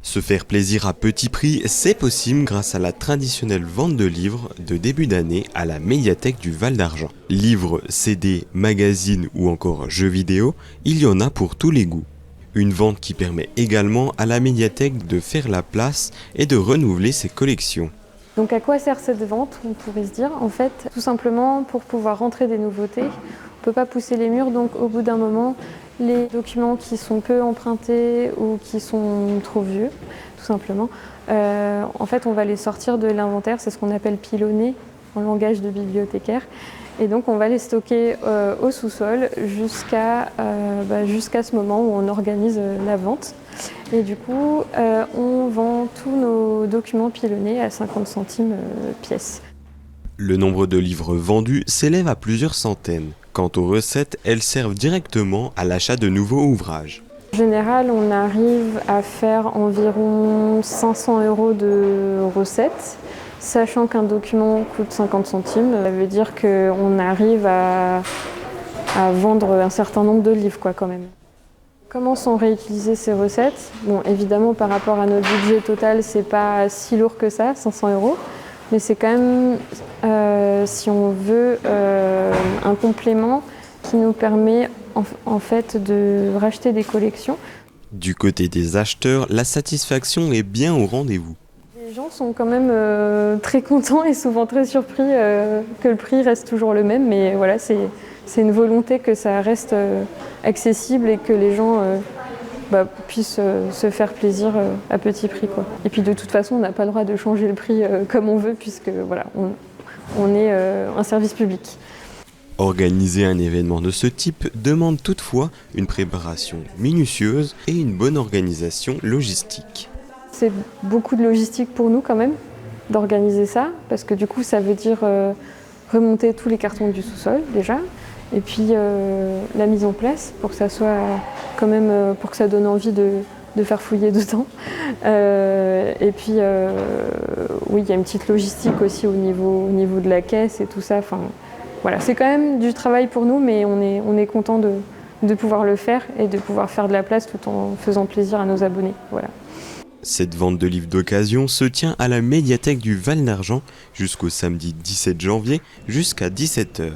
Se faire plaisir à petit prix, c'est possible grâce à la traditionnelle vente de livres de début d'année à la médiathèque du Val d'Argent. Livres, CD, magazines ou encore jeux vidéo, il y en a pour tous les goûts. Une vente qui permet également à la médiathèque de faire la place et de renouveler ses collections. Donc à quoi sert cette vente, on pourrait se dire? En fait, tout simplement pour pouvoir rentrer des nouveautés. On ne peut pas pousser les murs, donc au bout d'un moment, les documents qui sont peu empruntés ou qui sont trop vieux, tout simplement, en fait on va les sortir de l'inventaire, c'est ce qu'on appelle pilonner en langage de bibliothécaire. Et donc on va les stocker au sous-sol jusqu'à ce moment où on organise la vente. Et du coup, on vend tous nos documents pilonnés à 50 centimes pièce. Le nombre de livres vendus s'élève à plusieurs centaines. Quant aux recettes, elles servent directement à l'achat de nouveaux ouvrages. En général, on arrive à faire environ 500 € de recettes, sachant qu'un document coûte 50 centimes. Ça veut dire qu'on arrive à vendre un certain nombre de livres, quand même. Comment sont réutilisées ces recettes? Bon, évidemment, par rapport à notre budget total, c'est pas si lourd que ça, 500 €, mais c'est quand même, si on veut, un complément qui nous permet en fait de racheter des collections. Du côté des acheteurs, la satisfaction est bien au rendez-vous. Les gens sont quand même très contents et souvent très surpris que le prix reste toujours le même, mais voilà, c'est une volonté que ça reste accessible et que les gens puissent se faire plaisir à petit prix, quoi. Et puis de toute façon, on n'a pas le droit de changer le prix comme on veut puisque voilà, on est un service public. Organiser un événement de ce type demande toutefois une préparation minutieuse et une bonne organisation logistique. C'est beaucoup de logistique pour nous quand même d'organiser ça, parce que du coup ça veut dire remonter tous les cartons du sous-sol déjà, et puis la mise en place pour que ça soit quand même pour que ça donne envie de faire fouiller dedans. Et puis oui, il y a une petite logistique aussi au niveau de la caisse et tout ça. Enfin, voilà, c'est quand même du travail pour nous, mais on est content de pouvoir le faire et de pouvoir faire de la place tout en faisant plaisir à nos abonnés. Voilà. Cette vente de livres d'occasion se tient à la médiathèque du Val d'Argent jusqu'au samedi 17 janvier jusqu'à 17 h.